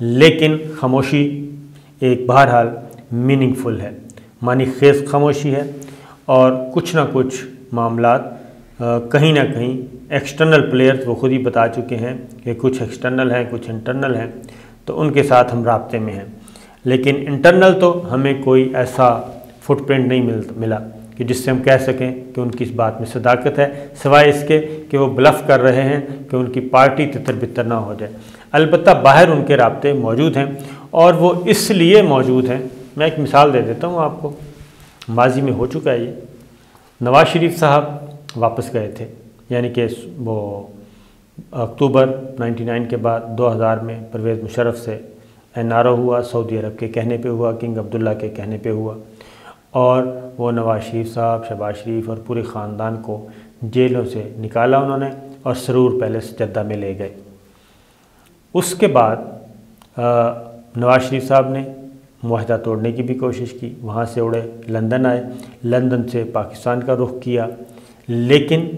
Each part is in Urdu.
لیکن خاموشی ایک بہرحال میننگ فل ہے، معنی خیز خاموشی ہے، اور کچھ نہ کچھ معاملات کہیں نہ کہیں ایکسٹرنل پلیئرز وہ خود ہی بتا چکے ہیں کہ کچھ ایکسٹرنل ہیں، کچھ انٹرنل ہیں، تو ان کے ساتھ ہم رابطے میں ہیں، لیکن انٹرنل تو ہمیں کوئی ایسا فٹ پرنٹ نہیں ملا کہ جس سے ہم کہہ سکیں کہ ان کی اس بات میں صداقت ہے، سوائے اس کے کہ وہ بلف کر رہے ہیں کہ ان کی پارٹی تتر بتر نہ ہو جائے۔ البتہ باہر ان کے رابطے موجود ہیں، اور وہ اس لیے موجود ہیں، میں ایک مثال دے دیتا ہوں آپ کو، ماضی میں ہو چکا ہے یہ۔ نواز شریف صاحب واپس گئے تھے، یعنی کہ وہ اکتوبر 99 کے بعد 2000 میں پرویز مشرف سے NRO ہوا، سعودی عرب کے کہنے پہ ہوا، کنگ عبداللہ کے کہنے پہ ہوا، اور وہ نواز شریف صاحب، شہباز شریف اور پورے خاندان کو جیلوں سے نکالا انہوں نے، اور سرور پیلس جدہ میں لے گئے۔ اس کے بعد نواز شریف صاحب نے معاہدہ توڑنے کی بھی کوشش کی، وہاں سے اڑے لندن آئے، لندن سے پاکستان کا رخ کیا، لیکن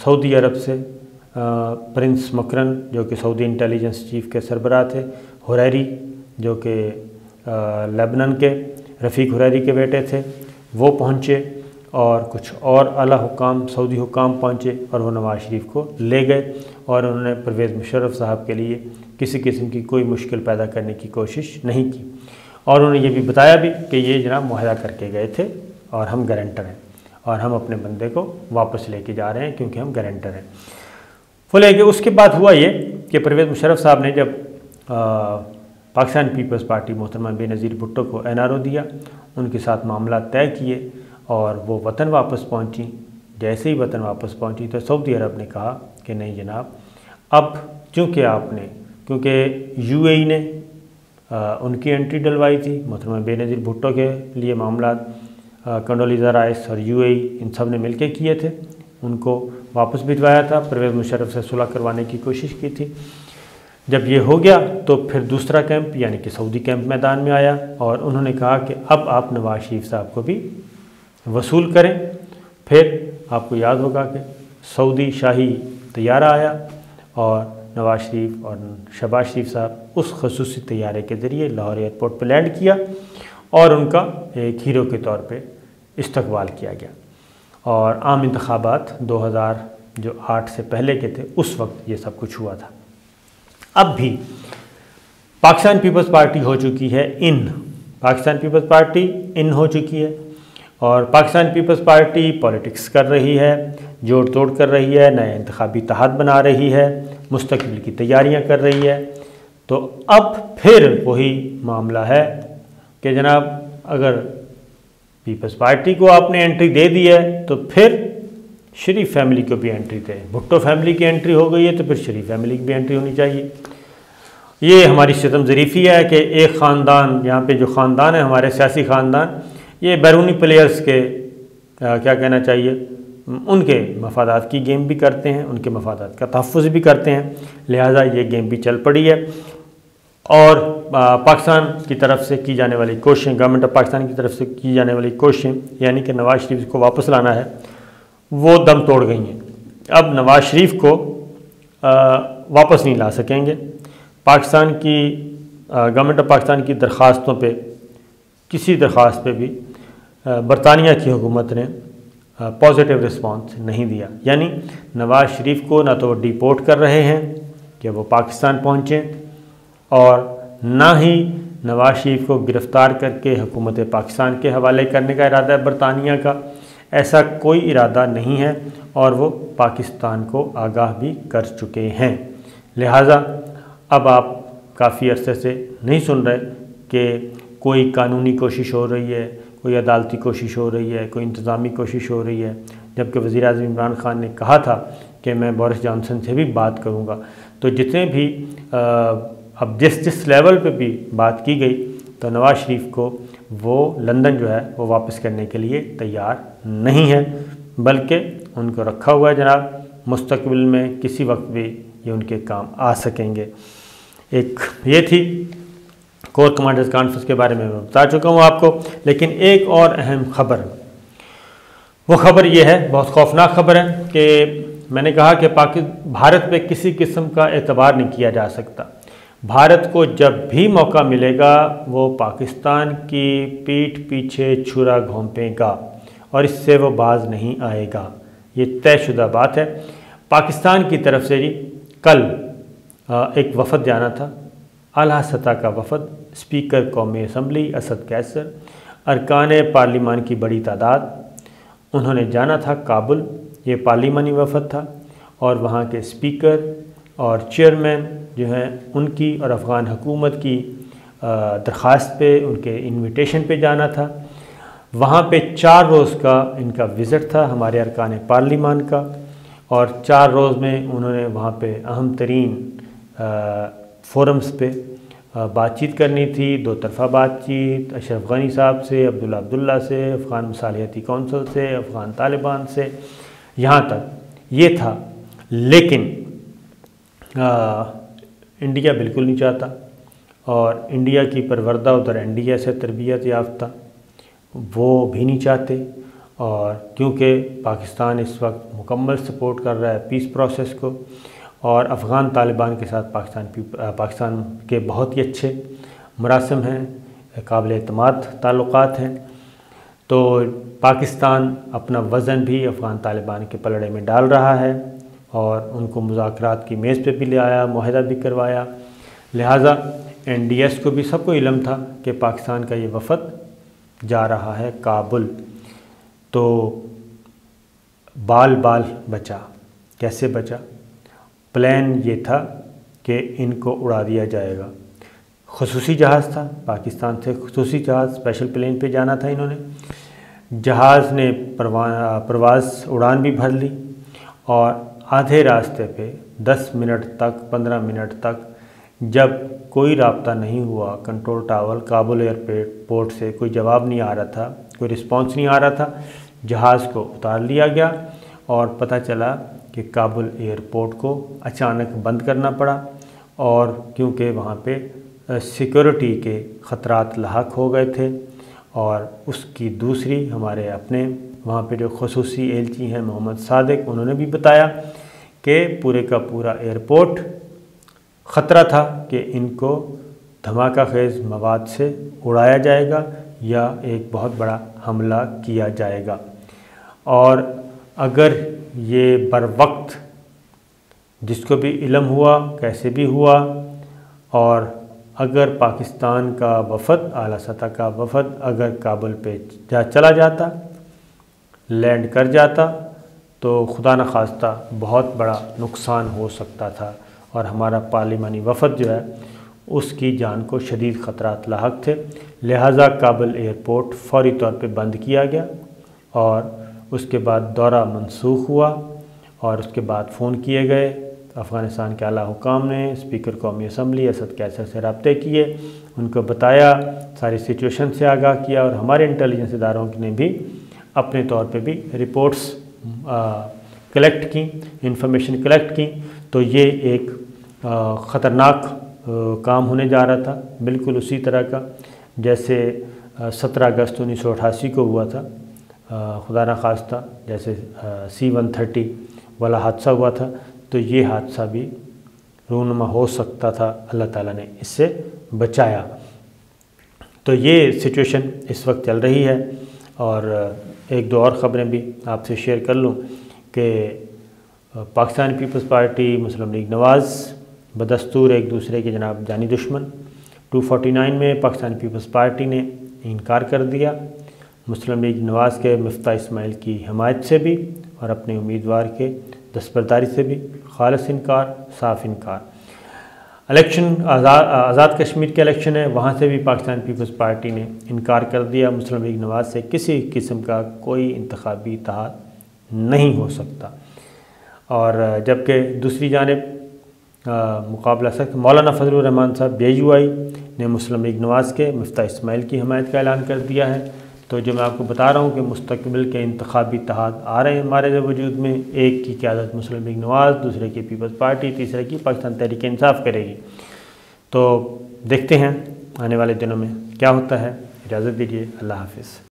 سعودی عرب سے پرنس مکرن جو کہ سعودی انٹیلیجنس چیف کے سربراہ تھے، حریری جو کہ لبنان کے رفیق حریری کے بیٹے تھے، وہ پہنچے، اور کچھ اور اعلیٰ حکام سعودی حکام پہنچے، اور وہ نواز شریف کو لے گئے، اور انہوں نے پرویز مشرف صاحب کے لیے کسی قسم کی کوئی مشکل پیدا کرنے کی کوشش نہیں کی، اور انہوں نے یہ بھی بتایا بھی کہ یہ جناب معاہدہ کر کے گئے تھے اور ہم گارنٹر ہیں، اور ہم اپنے بندے کو واپس لے کے جا رہے ہیں کیونکہ ہم گارنٹر ہیں۔ بولے کہ اس کے بعد ہوا یہ کہ پرویز مشرف صاحب نے جب پاکستان پیپلز پارٹی محترمہ بے نظیر بھٹو کو NRO دیا، ان کے ساتھ معاملات طے کیے، اور وہ وطن واپس پہنچیں۔ جیسے ہی وطن واپس پہنچی تو سعودی عرب نے کہا کہ نہیں جناب، اب چونکہ آپ نے، کیونکہ UAE نے ان کی انٹری ڈلوائی تھی محترمہ بے نظیر بھٹو کے لیے، معاملات کنڈولیزا رائس اور UAE ان سب نے مل کے کیے تھے، ان کو واپس بھجوایا تھا، پرویز مشرف سے صلح کروانے کی کوشش کی تھی۔ جب یہ ہو گیا تو پھر دوسرا کیمپ یعنی کہ سعودی کیمپ میدان میں آیا، اور انہوں نے کہا کہ اب آپ نواز شریف صاحب کو بھی وصول کریں۔ پھر آپ کو یاد ہوگا کہ سعودی شاہی طیارہ آیا، اور نواز شریف اور شہباز شریف صاحب اس خصوصی طیارے کے ذریعے لاہور ایئرپورٹ پہ لینڈ کیا، اور ان کا ایک ہیرو کے طور پہ استقبال کیا گیا، اور عام انتخابات 2008 سے پہلے کے تھے، اس وقت یہ سب کچھ ہوا تھا۔ اب بھی پاکستان پیپلز پارٹی ہو چکی ہے پاکستان پیپلز پارٹی ہو چکی ہے، اور پاکستان پیپلز پارٹی پولیٹکس کر رہی ہے، جوڑ توڑ کر رہی ہے، نئے انتخابی اتحاد بنا رہی ہے، مستقبل کی تیاریاں کر رہی ہے۔ تو اب پھر وہی معاملہ ہے کہ جناب اگر پیپلز پارٹی کو آپ نے انٹری دے دی ہے تو پھر شریف فیملی کو بھی انٹری دے۔ بھٹو فیملی کی انٹری ہو گئی ہے تو پھر شریف فیملی کی بھی انٹری ہونی چاہیے۔ یہ ہماری ستم ظریفی ہے کہ ایک خاندان، یہاں پہ جو خاندان ہے ہمارے سیاسی خاندان، یہ بیرونی پلیئرز کے کیا کہنا چاہیے، ان کے مفادات کی گیم بھی کرتے ہیں، ان کے مفادات کا تحفظ بھی کرتے ہیں، لہٰذا یہ گیم بھی چل پڑی ہے، اور پاکستان کی طرف سے کی جانے والی کوششیں، گورنمنٹ آف پاکستان کی طرف سے کی جانے والی کوششیں، یعنی کہ نواز شریف کو واپس لانا ہے، وہ دم توڑ گئی ہیں۔ اب نواز شریف کو واپس نہیں لا سکیں گے۔ پاکستان کی گورنمنٹ آف پاکستان کی درخواستوں پہ، کسی درخواست پہ بھی برطانیہ کی حکومت نے پازیٹیو رسپانس نہیں دیا، یعنی نواز شریف کو نہ تو وہ ڈیپورٹ کر رہے ہیں کہ وہ پاکستان پہنچیں، اور نہ ہی نواز شریف کو گرفتار کر کے حکومت پاکستان کے حوالے کرنے کا ارادہ ہے برطانیہ کا، ایسا کوئی ارادہ نہیں ہے، اور وہ پاکستان کو آگاہ بھی کر چکے ہیں۔ لہٰذا اب آپ کافی عرصے سے نہیں سن رہے کہ کوئی قانونی کوشش ہو رہی ہے، کوئی عدالتی کوشش ہو رہی ہے، کوئی انتظامی کوشش ہو رہی ہے، جبکہ وزیر اعظم عمران خان نے کہا تھا کہ میں بورس جانسن سے بھی بات کروں گا۔ تو جتنے بھی اب جس لیول پہ بھی بات کی گئی تو نواز شریف کو وہ لندن جو ہے وہ واپس کرنے کے لیے تیار نہیں ہے، بلکہ ان کو رکھا ہوا ہے جناب، مستقبل میں کسی وقت بھی یہ ان کے کام آ سکیں گے۔ ایک یہ تھی کور کمانڈرز کانفرنس کے بارے میں بتا چکا ہوں آپ کو، لیکن ایک اور اہم خبر، وہ خبر یہ ہے، بہت خوفناک خبر ہے، کہ میں نے کہا کہ بھارت پہ کسی قسم کا اعتبار نہیں کیا جا سکتا۔ بھارت کو جب بھی موقع ملے گا وہ پاکستان کی پیٹھ پیچھے چھرا گھونپے گا اور اس سے وہ باز نہیں آئے گا، یہ طے شدہ بات ہے۔ پاکستان کی طرف سے جی کل ایک وفد جانا تھا، اعلیٰ سطح کا وفد، اسپیکر قومی اسمبلی اسد قیصر، ارکان پارلیمان کی بڑی تعداد، انہوں نے جانا تھا کابل۔ یہ پارلیمانی وفد تھا اور وہاں کے اسپیکر اور چیئرمین جو ہیں ان کی اور افغان حکومت کی درخواست پہ، ان کے انویٹیشن پہ جانا تھا۔ وہاں پہ 4 روز کا ان کا وزٹ تھا ہمارے ارکان پارلیمان کا، اور 4 روز میں انہوں نے وہاں پہ اہم ترین فورمز پہ بات چیت کرنی تھی، 2 طرفہ بات چیت اشرف غنی صاحب سے، عبداللہ سے، افغان مصالحتی کونسل سے، افغان طالبان سے، یہاں تک یہ تھا۔ لیکن انڈیا بالکل نہیں چاہتا، اور انڈیا کی پروردہ ادھر انڈیا سے تربیت یافتہ وہ بھی نہیں چاہتے، اور کیونکہ پاکستان اس وقت مکمل سپورٹ کر رہا ہے پیس پروسیس کو، اور افغان طالبان کے ساتھ پاکستان کے بہت ہی اچھے مراسم ہیں، قابل اعتماد تعلقات ہیں، تو پاکستان اپنا وزن بھی افغان طالبان کے پلڑے میں ڈال رہا ہے اور ان کو مذاکرات کی میز پہ بھی لے آیا، معاہدہ بھی کروایا۔ لہٰذا این ڈی ایس کو بھی سب کو علم تھا کہ پاکستان کا یہ وفد جا رہا ہے کابل، تو بال بچا۔ کیسے بچا؟ پلان یہ تھا کہ ان کو اڑا دیا جائے گا۔ خصوصی جہاز تھا، پاکستان سے خصوصی جہاز اسپیشل پلین پہ جانا تھا انہوں نے، جہاز نے پرواز اڑان بھی بھر لی، اور آدھے راستے پہ 10 منٹ تک 15 منٹ تک جب کوئی رابطہ نہیں ہوا، کنٹرول ٹاور کابل ایئرپورٹ سے کوئی جواب نہیں آ رہا تھا، کوئی رسپانس نہیں آ رہا تھا، جہاز کو اتار لیا گیا، اور پتہ چلا کہ کابل ایئرپورٹ کو اچانک بند کرنا پڑا، اور کیونکہ وہاں پہ سیکورٹی کے خطرات لاحق ہو گئے تھے۔ اور اس کی دوسری ہمارے اپنے وہاں پہ جو خصوصی ایلچی ہیں محمد صادق، انہوں نے بھی بتایا کہ پورے کا پورا ایئرپورٹ خطرہ تھا کہ ان کو دھماکہ خیز مواد سے اڑایا جائے گا یا ایک بہت بڑا حملہ کیا جائے گا، اور اگر یہ بر وقت جس کو بھی علم ہوا کیسے بھی ہوا، اور اگر پاکستان کا وفد اعلیٰ سطح کا وفد اگر کابل پہ چلا جاتا، لینڈ کر جاتا، تو خدا نخواستہ بہت بڑا نقصان ہو سکتا تھا، اور ہمارا پارلیمانی وفد جو ہے اس کی جان کو شدید خطرات لاحق تھے۔ لہٰذا کابل ایئرپورٹ فوری طور پہ بند کیا گیا، اور اس کے بعد دورہ منسوخ ہوا، اور اس کے بعد فون کیے گئے افغانستان کے اعلیٰ حکام نے، اسپیکر قومی اسمبلی اسد قیصر سے رابطے کیے، ان کو بتایا، ساری سچویشن سے آگاہ کیا، اور ہمارے انٹیلیجنس اداروں نے بھی اپنے طور پہ بھی رپورٹس کلیکٹ کی، انفارمیشن کلیکٹ کی، تو یہ ایک خطرناک کام ہونے جا رہا تھا، بالکل اسی طرح کا جیسے 17 اگست 1988 کو ہوا تھا، خدا نخواستہ جیسے C-130 والا حادثہ ہوا تھا، تو یہ حادثہ بھی رونما ہو سکتا تھا، اللہ تعالیٰ نے اس سے بچایا۔ تو یہ سچویشن اس وقت چل رہی ہے، اور ایک دو اور خبریں بھی آپ سے شیئر کر لوں کہ پاکستان پیپلز پارٹی، مسلم لیگ نواز بدستور ایک دوسرے کے جناب جانی دشمن۔ 249 میں پاکستان پیپلز پارٹی نے انکار کر دیا مسلم لیگ نواز کے مفتاح اسماعیل کی حمایت سے بھی، اور اپنے امیدوار کے دستبرداری سے بھی، خالص انکار، صاف انکار۔ الیکشن آزاد کشمیر کے الیکشن ہے، وہاں سے بھی پاکستان پیپلز پارٹی نے انکار کر دیا، مسلم لیگ نواز سے کسی قسم کا کوئی انتخابی اتحاد نہیں ہو سکتا۔ اور جبکہ دوسری جانب مقابلہ سخت مولانا فضل الرحمان صاحب JUI نے مسلم لیگ نواز کے مفتاح اسماعیل کی حمایت کا اعلان کر دیا ہے۔ تو جو میں آپ کو بتا رہا ہوں کہ مستقبل کے انتخابی اتحاد آ رہے ہیں ہمارے وجود میں، ایک کی قیادت مسلم لیگ نواز، دوسرے کی پیپلز پارٹی، تیسرے کی پاکستان تحریک انصاف کرے گی۔ تو دیکھتے ہیں آنے والے دنوں میں کیا ہوتا ہے۔ اجازت دیجیے، اللہ حافظ۔